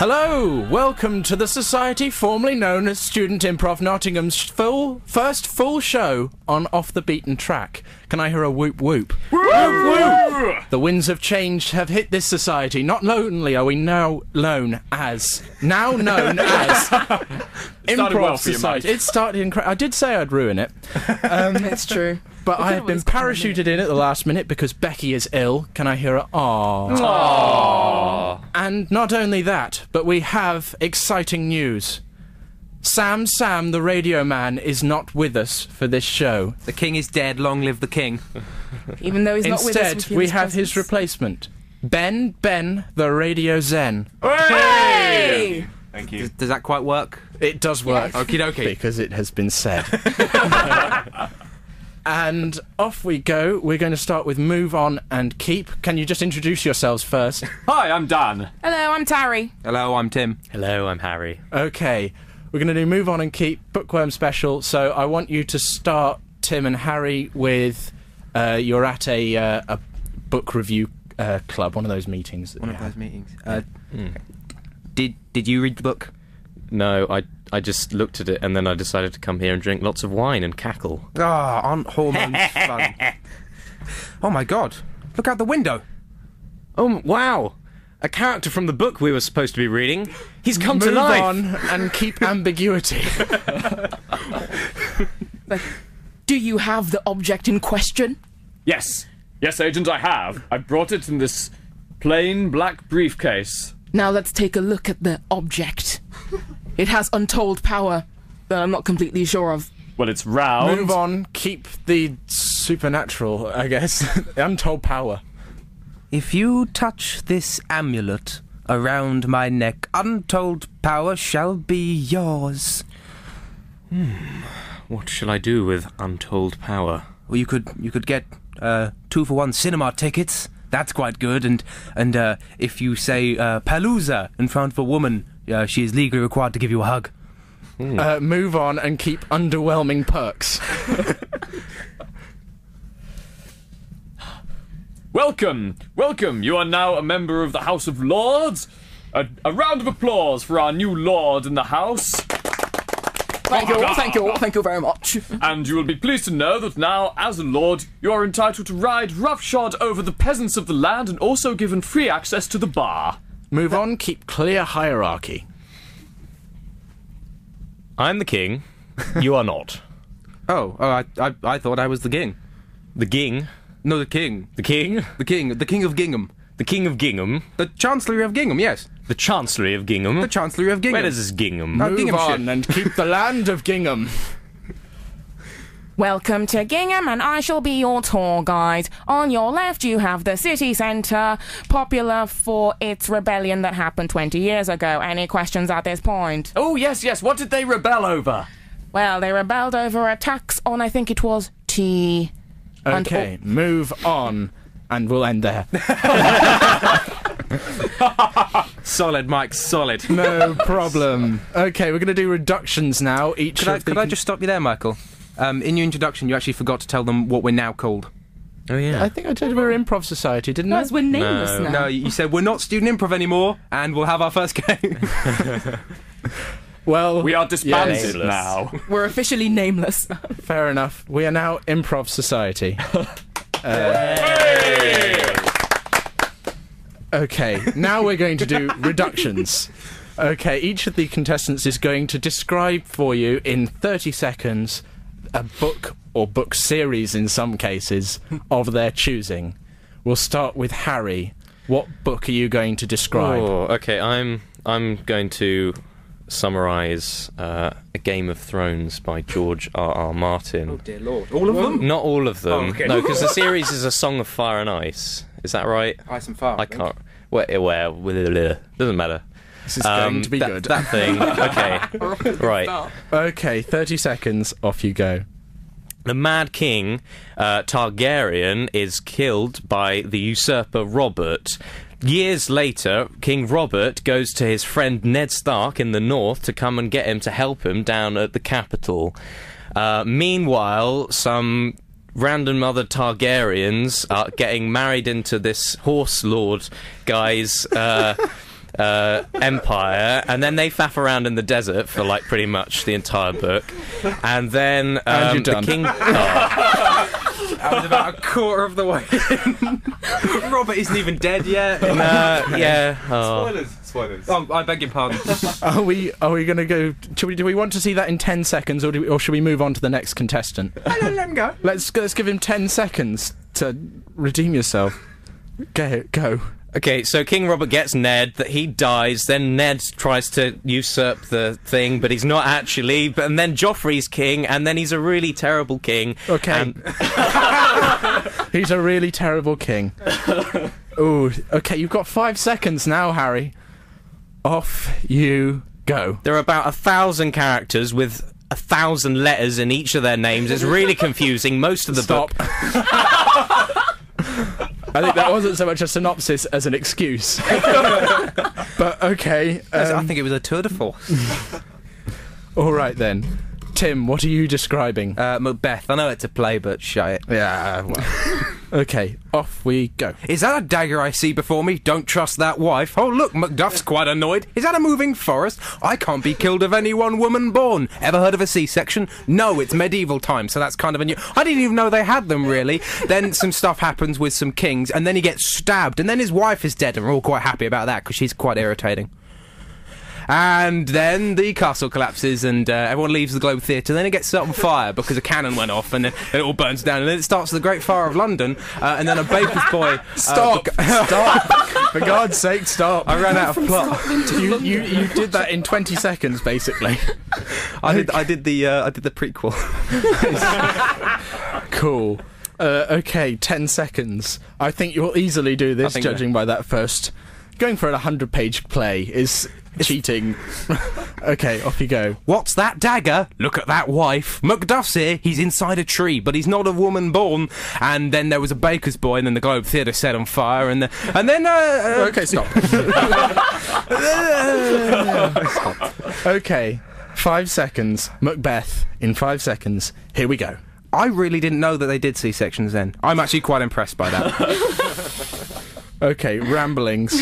Hello, welcome to the society formerly known as Student Improv Nottingham's first full show on Off the Beaten Track. Can I hear a whoop whoop? Whoop whoop! The winds of change have hit this society. Not only are we now known as Improv well Society. It started incredible. I did say I'd ruin it. It's true. But I have been parachuted in at the last minute because Becky is ill. Can I hear a aww? Aww. And not only that, but we have exciting news. Sam, the radio man, is not with us for this show. The king is dead, long live the king. Even though he's not with us. Instead, we have his replacement. Ben, the radio zen. Hey! Thank you. Does that quite work? It does work. Okie dokie. Because it has been said. And off we go. We're going to start with Move On and Keep. Can you just introduce yourselves first? Hi, I'm Dan. Hello, I'm Tari. Hello, I'm Tim. Hello, I'm Harry. Okay, we're going to do Move On and Keep, Bookworm special. So I want you to start, Tim and Harry, with you're at a book review club, one of those meetings. One of those meetings. Did you read the book? No, I just looked at it and then I decided to come here and drink lots of wine and cackle. Aren't hormones fun? Oh my god, look out the window. Oh, wow! A character from the book we were supposed to be reading. He's come to Move life! on and keep ambiguity. Do you have the object in question? Yes. Yes, Agent, I have. I brought it in this plain black briefcase. Now let's take a look at the object. It has untold power that I'm not completely sure of. Well, it's round. Move on, keep the supernatural, I guess. Untold power. If you touch this amulet around my neck, untold power shall be yours. What shall I do with untold power? Well, you could get 2-for-1 cinema tickets. That's quite good. And if you say Palooza in front of a woman, she is legally required to give you a hug. Move on and keep underwhelming perks. Welcome. You are now a member of the House of Lords. A round of applause for our new Lord in the House. Thank you very much. And you will be pleased to know that now, as a lord, you are entitled to ride roughshod over the peasants of the land and also given free access to the bar. Move on, keep clear hierarchy. I'm the king. You are not. I thought I was the king. The king? No, the king. The king? The king of Gingham. The king of Gingham? The Chancellery of Gingham, yes. The Chancellery of Gingham? The Chancellery of Gingham. Where is this Gingham? Move Ginghamshire. on and keep the land of Gingham. Welcome to Gingham, and I shall be your tour guide. On your left, you have the city centre, popular for its rebellion that happened 20 years ago. Any questions at this point? Oh, yes. What did they rebel over? Well, they rebelled over a tax on, I think it was, tea. Okay, move on, and we'll end there. Solid, Mike, solid. No problem. Okay, we're going to do reductions now. Could I just stop you there, Michael? In your introduction, you actually forgot to tell them what we're now called. Oh, yeah. I think I told you we're Improv Society, didn't I? Because we're nameless now. No, you said we're not student improv anymore, and we'll have our first game. Well, We are disbanded Yes. now. We're officially nameless. fair enough. We are now Improv Society. Okay, now we're going to do reductions. Okay, each of the contestants is going to describe for you in 30 seconds a book or book series in some cases of their choosing. We'll start with Harry. What book are you going to describe? Oh, okay, I'm going to summarise A Game of Thrones by George R.R. Martin. Oh, dear Lord. All of them? Not all of them. Oh, okay. No, because the series is A Song of Fire and Ice. Is that right? Ice and Fire. I can't... doesn't matter. This is going to be good. That thing. Okay. Right. Okay, 30 seconds, off you go. The Mad King Targaryen is killed by the usurper Robert. Years later, King Robert goes to his friend Ned Stark in the north to come and get him to help him down at the capital. Meanwhile, some random other Targaryens are getting married into this horse lord guy's empire, and then they faff around in the desert for like pretty much the entire book, and then And you're done. the king. I was about a quarter of the way in. Robert isn't even dead yet. Yeah. Oh. Spoilers. Oh, I beg your pardon. Are we going to go? Do we want to see that in 10 seconds, or should we move on to the next contestant? Let him go. Let's give him 10 seconds to redeem yourself. Go. Okay, so King Robert gets Ned, that he dies, then Ned tries to usurp the thing, but he's not actually, and then Joffrey's king, and then he's a really terrible king. Okay. He's a really terrible king. Ooh, okay, you've got 5 seconds now, Harry. Off you go. There are about 1,000 characters with 1,000 letters in each of their names. It's really confusing. Most of the book... I think that wasn't so much a synopsis as an excuse. But okay. I think it was a tour de force. All right then. Tim, what are you describing? Macbeth. I know it's a play, but shut it. Yeah, well. Okay, off we go. Is that a dagger I see before me? Don't trust that wife. Oh, look, Macduff's quite annoyed. Is that a moving forest? I can't be killed of any one woman born. Ever heard of a C-section? No, it's medieval times, so that's kind of a new... I didn't even know they had them, really. Then some stuff happens with some kings, and then he gets stabbed, and then his wife is dead, and we're all quite happy about that, because she's quite irritating. And then the castle collapses and everyone leaves the Globe Theatre. Then it gets set on fire because a cannon went off and it all burns down. And then it starts the Great Fire of London. And then a baker's boy... Stop! For God's sake, stop. I ran out of plot. You did that in 20 seconds, basically. I did the prequel. Cool. Okay, 10 seconds. I think you'll easily do this, judging by that first. Going for a 100-page play is cheating. Okay, off you go. What's that dagger? Look at that wife. Macduff's here. He's inside a tree, but he's not a woman born. And then there was a baker's boy, and then the Globe Theatre set on fire, and then Okay, stop. Okay, 5 seconds. Macbeth in 5 seconds. Here we go. I really didn't know that they did C-sections then. I'm actually quite impressed by that. Okay, ramblings.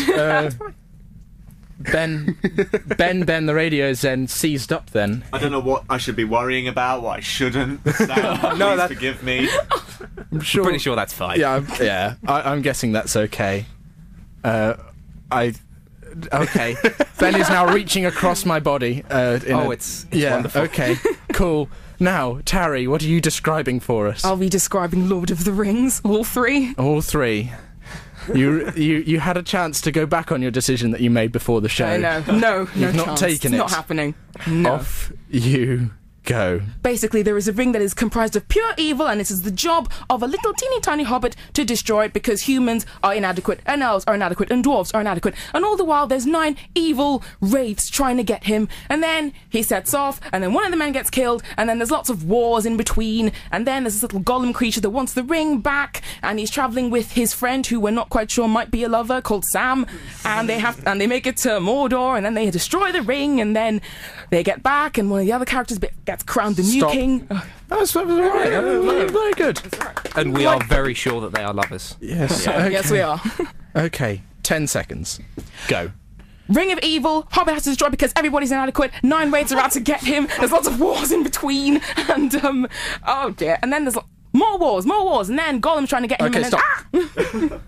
Ben, the radio is then seized up then. I don't know what I should be worrying about, what I shouldn't. Sam, please forgive me. I'm sure, pretty sure that's fine. Yeah, I'm guessing that's okay. Okay. Ben is now reaching across my body. It's wonderful. Okay, cool. Now, Tarry, what are you describing for us? I'll be describing Lord of the Rings, all three. All three. You had a chance to go back on your decision that you made before the show. No You've not chance. taken It's it. not happening. No. Off you go. Basically, there is a ring that is comprised of pure evil, and it is the job of a little teeny tiny hobbit to destroy it because humans are inadequate, and elves are inadequate, and dwarves are inadequate. And all the while, there's 9 evil wraiths trying to get him, and then he sets off, and then one of the men gets killed, and then there's lots of wars in between, and then there's this little golem creature that wants the ring back, and he's travelling with his friend, who we're not quite sure might be a lover, called Sam, and they make it to Mordor, and then they destroy the ring, and then they get back, and one of the other characters gets crowned the new king. That was all right. Very good. And we are very sure that they are lovers. Yes. Yeah. Okay. Yes, we are. Okay, 10 seconds. Go. Ring of evil, Hobbit has to destroy because everybody's inadequate, 9 wraiths are out to get him, there's lots of wars in between, and, oh dear, and then there's more wars, and then Gollum's trying to get him, Okay, and then, stop.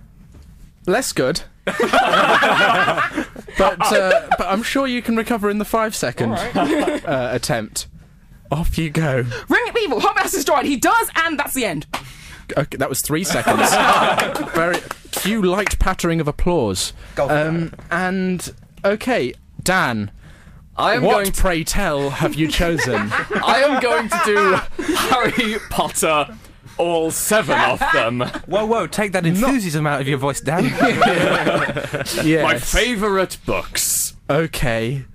Less good. But I'm sure you can recover in the 5-second attempt. Off you go. Ring of evil, Hobbit has to destroy it, he does, and that's the end. Okay, that was 3 seconds. Very few light pattering of applause. And okay, Dan. What, pray tell, have you chosen? I am going to do Harry Potter, all 7 of them. Whoa, take that enthusiasm out of your voice, Dan. Yes. My favourite books. Okay,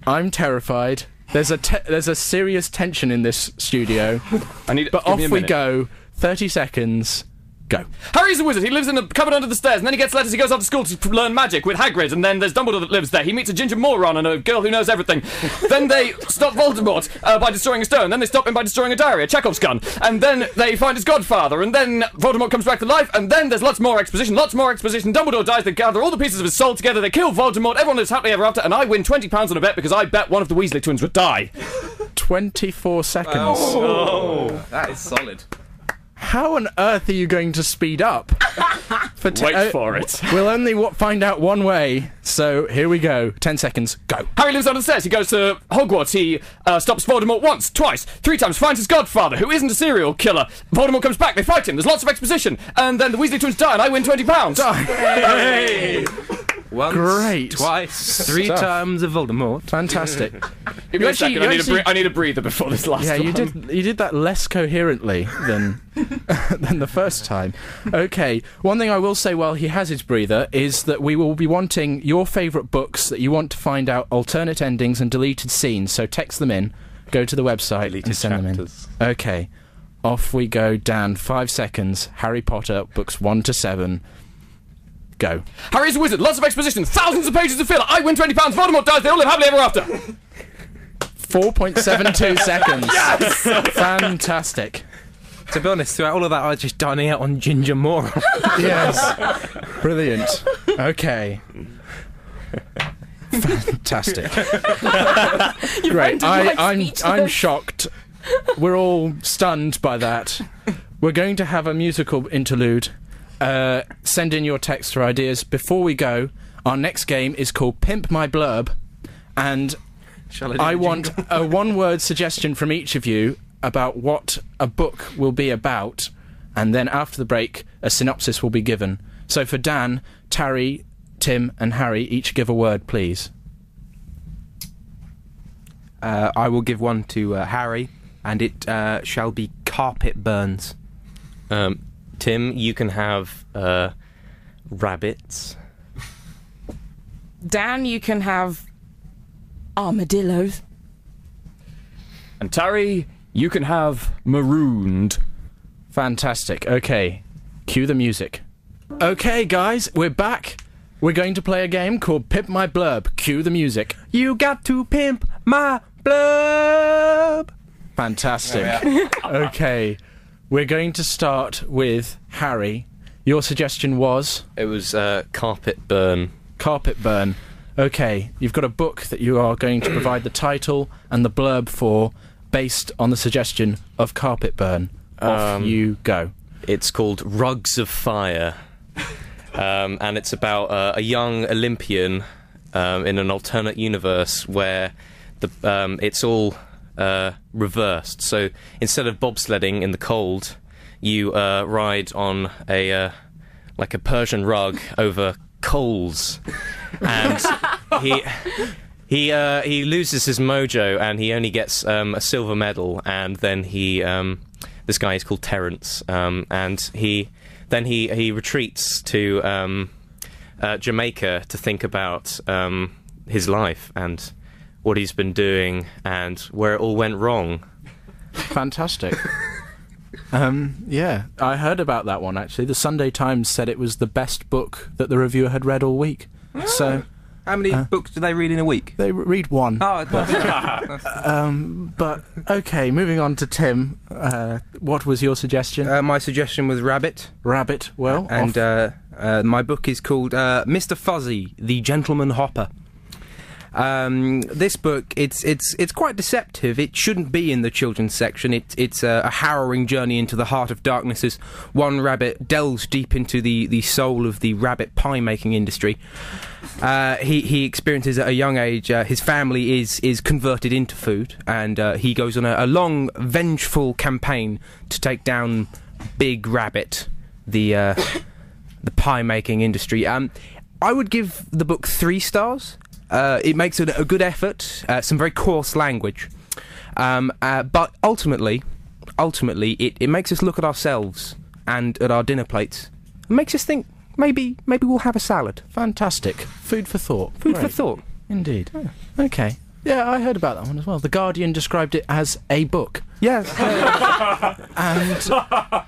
I'm terrified. There's a serious tension in this studio. But off we go. 30 seconds. Go. Harry's a wizard. He lives in a cupboard under the stairs, and then he gets letters. He goes off to school to learn magic with Hagrid, and then there's Dumbledore that lives there. He meets a ginger moron and a girl who knows everything. Then they stop Voldemort by destroying a stone. Then they stop him by destroying a diary, a Chekhov's gun. And then they find his godfather, and then Voldemort comes back to life, and then there's lots more exposition. Dumbledore dies. They gather all the pieces of his soul together. They kill Voldemort. Everyone lives happily ever after, and I win £20 on a bet because I bet one of the Weasley twins would die. 24 seconds. Oh, that is solid. How on earth are you going to speed up? Wait for it. We'll only find out one way. So here we go. 10 seconds. Go. Harry lives under the stairs. He goes to Hogwarts. He stops Voldemort once, twice, 3 times, finds his godfather, who isn't a serial killer. Voldemort comes back. They fight him. There's lots of exposition. And then the Weasley twins die, and I win £20. Hey! Once, Great. twice, 3 Stuff. times of Voldemort. Fantastic. Give me a second. I need a breather before this last Yeah, one. you did that less coherently than than the first time. Okay, one thing I will say while he has his breather is that we will be wanting your favourite books that you want to find out alternate endings and deleted scenes, so text them in, go to the website and send chapters. them in. Okay, off we go, Dan. 5 seconds. Harry Potter, books 1 to 7. Go. Harry's a wizard. Lots of exposition. Thousands of pages of filler. I win £20. Voldemort dies. They all live happily ever after. 4.72 seconds. Yes! Fantastic. To be honest, throughout all of that, I was just dining out on ginger moron. Yes. Brilliant. Okay. Fantastic. Great. I'm shocked. We're all stunned by that. We're going to have a musical interlude. Send in your text or ideas. Before we go, our next game is called Pimp My Blurb, and I want a one-word suggestion from each of you about what a book will be about, and then after the break, a synopsis will be given. So for Dan, Tarry, Tim and Harry, each give a word, please. I will give one to Harry, and it shall be Carpet Burns. Tim, you can have rabbits. Dan, you can have armadillos. And Tarry, you can have marooned. Fantastic. Okay, cue the music. Okay, guys, we're back. We're going to play a game called Pimp My Blurb. Cue the music. You got to pimp my blurb. Fantastic. Okay, we're going to start with Harry. Your suggestion was? It was Carpet Burn. Carpet Burn. Okay, you've got a book that you are going to provide the title and the blurb for, based on the suggestion of Carpet Burn. Off you go. It's called Rugs of Fire. And it's about a young Olympian in an alternate universe where it's all reversed. So instead of bobsledding in the cold, you ride on a Persian rug over coals, and he loses his mojo, and he only gets a silver medal, and then this guy is called Terence, and he retreats to Jamaica to think about his life and what he's been doing and where it all went wrong. Fantastic. Yeah, I heard about that one, actually. The Sunday Times said it was the best book that the reviewer had read all week. So, how many books do they read in a week? They read one. Oh, but, okay, moving on to Tim. What was your suggestion? my suggestion was Rabbit. Rabbit, well, and my book is called Mr. Fuzzy, the Gentleman Hopper. This book, it's quite deceptive. It shouldn't be in the children's section. It's a harrowing journey into the heart of darkness as one rabbit delves deep into the soul of the rabbit pie making industry. He experiences at a young age his family is converted into food, and he goes on a long vengeful campaign to take down Big Rabbit, the pie making industry. I would give the book 3 stars. It makes a good effort, some very coarse language, but ultimately, it makes us look at ourselves and at our dinner plates. It makes us think maybe we'll have a salad. Fantastic. Food for thought. Food Great. for thought. Indeed. Okay. Yeah, I heard about that one as well. The Guardian described it as a book. Yes. And